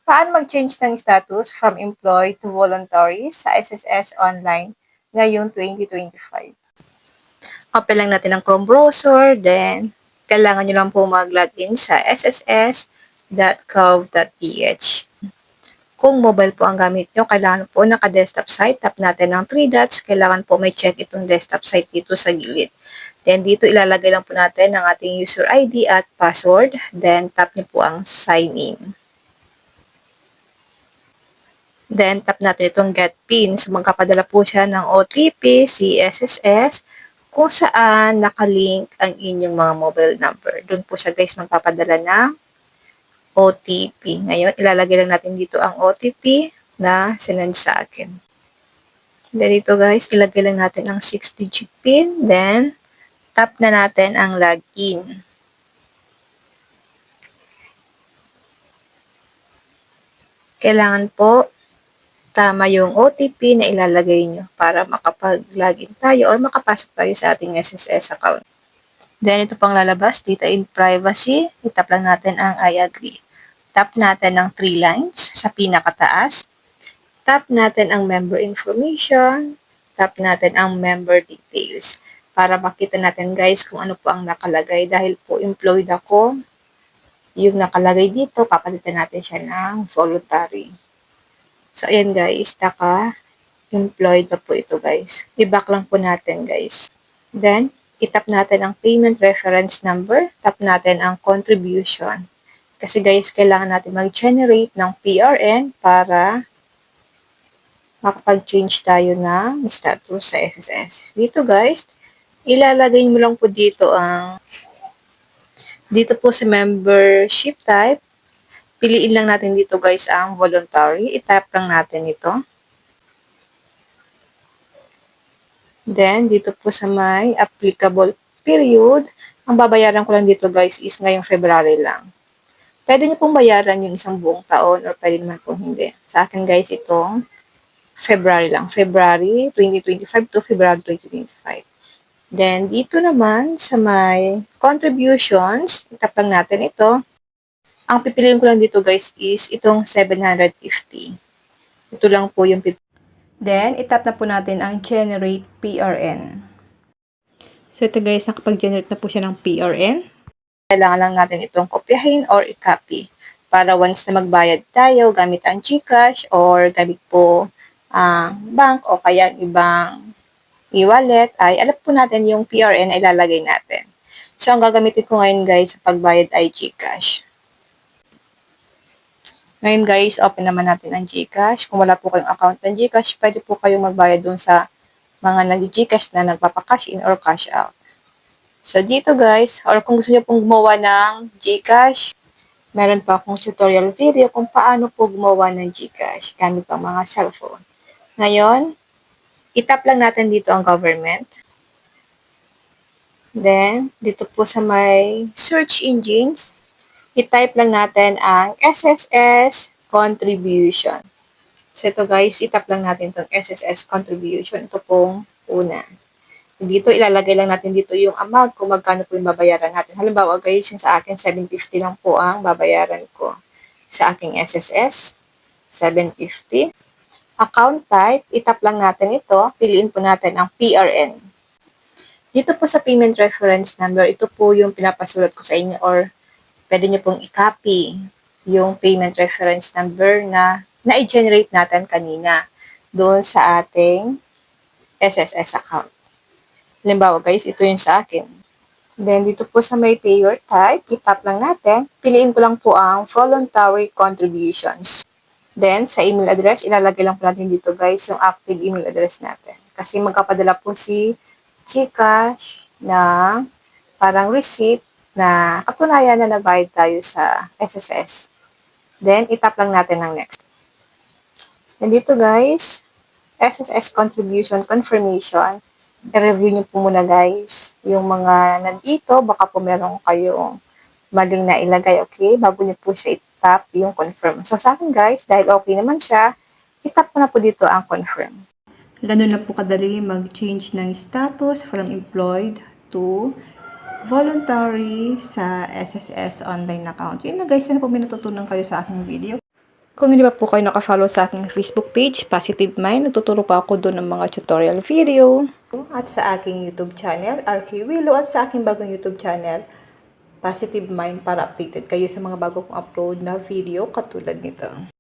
Paano mag-change ng status from employed to voluntary sa SSS Online ngayong 2025? Open lang natin ang Chrome browser, then kailangan nyo lang po mag-login sa sss.gov.ph. Kung mobile po ang gamit nyo, kailangan po naka-desktop site. Tap natin ang 3 dots. Kailangan po may check itong desktop site dito sa gilid. Then, dito ilalagay lang po natin ang ating user ID at password. Then, tap nyo po ang sign in. Then, tap natin itong get PIN. So, magkapadala po siya ng OTP, CSSS, kung saan nakalink ang inyong mga mobile number. Doon po siya guys magpapadala ng OTP. Ngayon, ilalagay lang natin dito ang OTP na sinend sa akin. Then, dito guys, ilagay lang natin ang 6-digit PIN. Then, tap na natin ang login. Kailangan po tama yung OTP na ilalagay nyo para makapag-login tayo or makapasok tayo sa ating SSS account. Then, ito pang lalabas, data in privacy. Itap lang natin ang I agree. Tap natin ang 3 lines sa pinakataas. Tap natin ang member information. Tap natin ang member details. Para makita natin guys kung ano po ang nakalagay. Dahil po employed ako, yung nakalagay dito, papalitan natin siya ng voluntary. So, ayan guys, employed pa po ito guys. I-back lang po natin guys. Then, itap natin ang payment reference number. Tap natin ang contribution. Kasi guys, kailangan natin mag-generate ng PRN para makapag-change tayo ng status sa SSS. Dito guys, ilalagay mo lang po dito po sa membership type. Piliin lang natin dito guys ang voluntary. I-tap lang natin ito. Then, dito po sa may applicable period, ang babayaran ko lang dito guys is ngayong February lang. Pwede nyo pong bayaran yung isang buong taon or pwede naman pong hindi. Sa akin guys, itong February lang. February 2025 to February 2025. Then, dito naman sa may contributions, itap lang natin ito. Ang pipiliin ko lang dito guys is itong 750. Ito lang po yung pipiliin. Then, itap na po natin ang generate PRN. So, ito guys, nakapag-generate na po siya ng PRN. Kailangan lang natin itong kopyahin or i-copy. Para once na magbayad tayo, gamit ang GCash or gamit po bank o kaya ibang e-wallet, ay alam po natin yung PRN ay ilalagay natin. So, ang gagamitin ko ngayon guys sa pagbayad ay GCash. Ngayon guys, open naman natin ang GCash. Kung wala po kayong account ng GCash, pwede po kayong magbayad dun sa mga nag-GCash na nagpapa-cash in or cash out. So dito guys, or kung gusto niyo pong gumawa ng GCash, meron pa akong tutorial video kung paano po gumawa ng GCash gamit ang mga cellphone. Ngayon, itap lang natin dito ang government. Then, dito po sa may search engines, i-type lang natin ang SSS contribution. So, ito guys, itap lang natin itong SSS contribution. Ito pong una. Dito, ilalagay lang natin dito yung amount kung magkano po yung babayaran natin. Halimbawa guys, yung sa akin, 750 lang po ang babayaran ko. Sa aking SSS, 750. Account type, itap lang natin ito. Piliin po natin ang PRN. Dito po sa payment reference number, ito po yung pinapasulat ko sa inyo or pwede nyo pong i-copy yung payment reference number na na-generate natin kanina doon sa ating SSS account. Halimbawa guys, ito yung sa akin. Then dito po sa may payer type, itap lang natin. Piliin ko lang po ang voluntary contributions. Then sa email address, ilalagay lang po natin dito guys yung active email address natin. Kasi magkapadala po si GCash na parang receipt na katunayan na nagbayad tayo sa SSS. Then, itap lang natin ang next. And dito guys, SSS contribution confirmation. I-review nyo po muna guys yung mga nandito. Baka po meron kayong maling na ilagay, okay? Bago nyo po siya itap yung confirm. So sa akin guys, dahil okay naman siya, itap ko na po dito ang confirm. Ganun lang po kadali mag-change ng status from employed to voluntary sa SSS online account. Yun na guys, na po may natutunan kayo sa aking video. Kung hindi pa po kayo nakafollow sa aking Facebook page, Positive Mind, nagtuturo pa ako doon ng mga tutorial video. At sa aking YouTube channel, RK Willow, at sa aking bagong YouTube channel, Positive Mind, para updated kayo sa mga bago kong upload na video katulad nito.